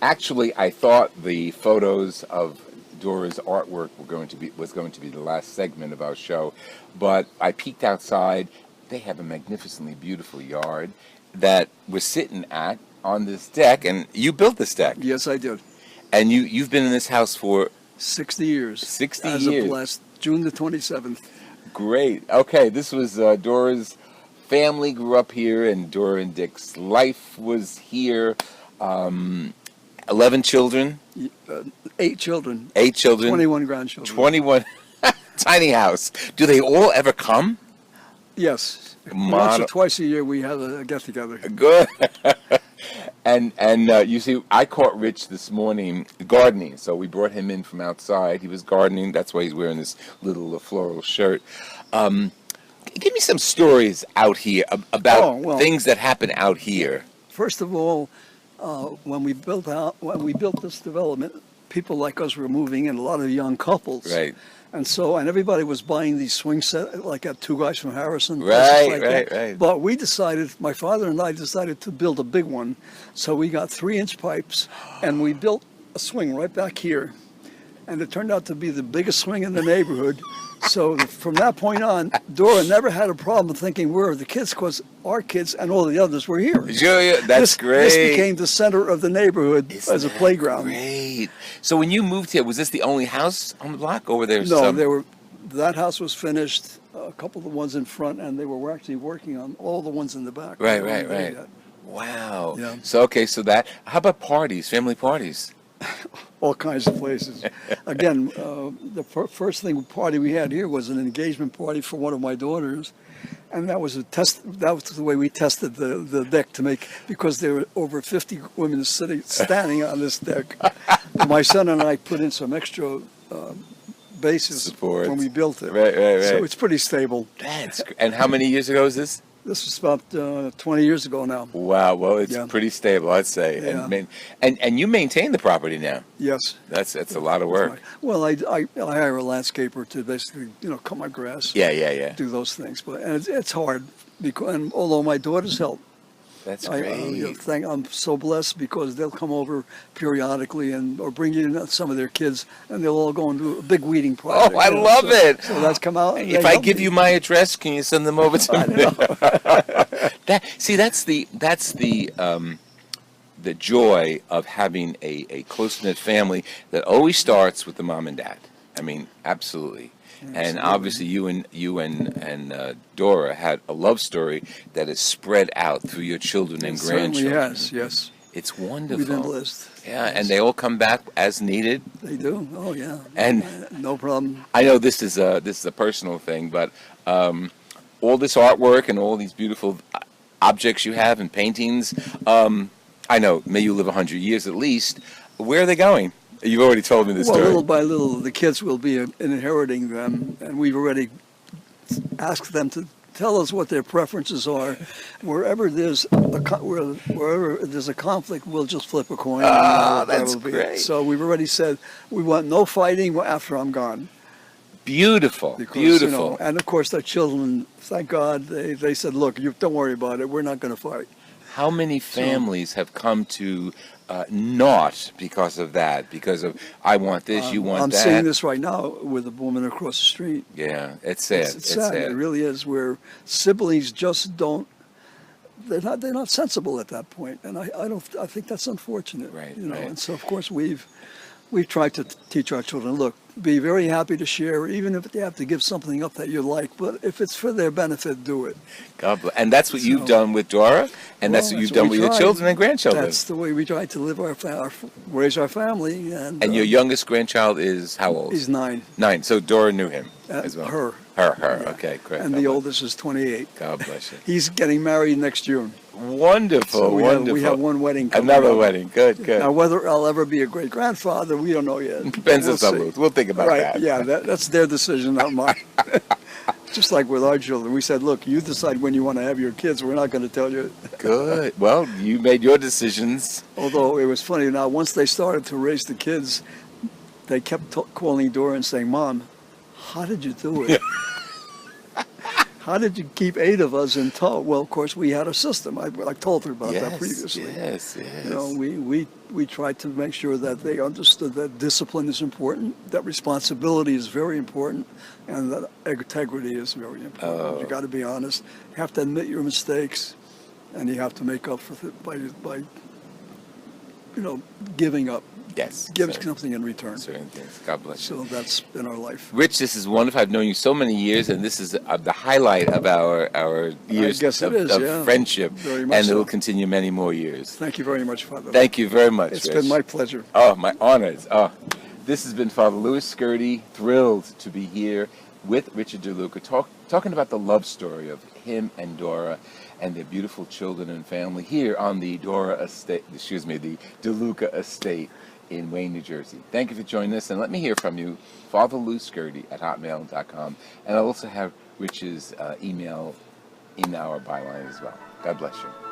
Actually, I thought the photos of Dora's artwork was going to be the last segment of our show, but I peeked outside. They have a magnificently beautiful yard that we're sitting at on this deck, and you built this deck. Yes, I did. And you've been in this house for 60 years. 60 as years. of last June the 27th. Great. Okay, this was Dora's family grew up here, and Dora and Dick's life was here. 11 children. 8 children. 8 children. 21 grandchildren. 21. Tiny house. Do they all ever come? Yes. Once or twice a year we have a get-together. Good. And you see, I caught Rich this morning gardening, so we brought him in from outside. He was gardening. That's why he's wearing this little floral shirt. Give me some stories out here about things that happen out here. First of all, when we built this development, people like us were moving in, a lot of young couples. Right. And everybody was buying these swing sets, like at Two Guys from Harrison. Right. But we decided, my father and I decided to build a big one. So we got 3-inch pipes, and we built a swing right back here. And it turned out to be the biggest swing in the neighborhood. So from that point on, Dora never had a problem thinking where are the kids, because our kids and all the others were here. Julia, that's great. This became the center of the neighborhood as a playground. Great. So when you moved here, was this the only house on the block, or were there some? No, that house was finished, a couple of the ones in front, and they were actually working on all the ones in the back. Right. Wow. Yeah. So, how about parties, family parties? All kinds of places. Again, the first party we had here was an engagement party for one of my daughters, and that was a test. That was the way we tested the deck because there were over 50 women standing on this deck. My son and I put in some extra bases support when we built it. Right. So it's pretty stable. And how many years ago is this? This was about 20 years ago now. Wow, well, it's pretty stable, I'd say. Yeah. And you maintain the property now. Yes. That's a lot of work. Well, I hire a landscaper to basically, cut my grass. Yeah. Do those things, and it's hard and although my daughters help. That's great. I'm so blessed because they'll come over periodically or bring in some of their kids, and they'll all go and do a big weeding project. Oh, I love it. So that's come out. If I give you my address, can you send them over to me? That's the joy of having a close-knit family that always starts with the mom and dad. I mean, absolutely. And obviously, you and Dora had a love story that is spread out through your children and grandchildren. Yes. It's wonderful. We've been blessed. Yeah, and they all come back as needed. They do. Oh yeah. And no problem. I know this is a personal thing, but all this artwork and all these beautiful objects you have and paintings. I know. May you live 100 years at least. Where are they going? You've already told me this story. Little by little, the kids will be inheriting them, and we've already asked them to tell us what their preferences are. Wherever there's a conflict, we'll just flip a coin. That's great. So we've already said we want no fighting after I'm gone. Beautiful. And of course, their children, thank God, they said, look, don't worry about it. We're not going to fight. How many families have come to naught because of that? Because of, I want this, you want that. I'm seeing this right now with a woman across the street. Yeah, it's sad. It's sad. It really is, where siblings just don't. They're not sensible at that point, and I think that's unfortunate. Right. And so of course we've tried to teach our children, look, be very happy to share, even if they have to give something up that you like, but if it's for their benefit, do it. God bless. And that's what you've done with Dora, and that's what you've done with your children and grandchildren. That's the way we try to live raise our family. And your youngest grandchild is how old? He's 9. 9. So Dora knew him as well. Her. Yeah. Okay, great. And the oldest is 28. God bless you. He's getting married next June. Wonderful, so wonderful. We have one wedding coming Another up. wedding. Good. Now, whether I'll ever be a great-grandfather, we don't know yet. Depends on some. We'll think about that. Yeah, that's their decision, not mine. Just like with our children. We said, look, you decide when you want to have your kids. We're not going to tell you. Good. Well, you made your decisions. Although it was funny. Now, once they started to raise the kids, they kept calling Dora and saying, Mom, how did you do it? how did you keep 8 of us in tow? Well, of course, we had a system. I told her about that Yes, previously. yes, yes. You know, we tried to make sure that they understood that discipline is important, that responsibility is very important, and that integrity is very important. Oh. You got to be honest. You have to admit your mistakes, and you have to make up for it by giving up. Yes. Give certain- something in return. Certain things. God bless you. So that's been our life. Rich, this is wonderful. I've known you so many years, and this is the highlight of our years guess it of, is, of yeah. friendship, Very much and so. it will continue many more years. Thank you very much, Father. Thank you very much, It's Rich. been my pleasure. Oh, my honors. Oh, this has been Father Louis Scurti. Thrilled to be here with Richard DeLuca, talking about the love story of him and Dora and their beautiful children and family here on the the DeLuca estate in Wayne, New Jersey. Thank you for joining us, and let me hear from you, fatherlouiscurti@hotmail.com, and I'll also have Rich's email in our byline as well. God bless you.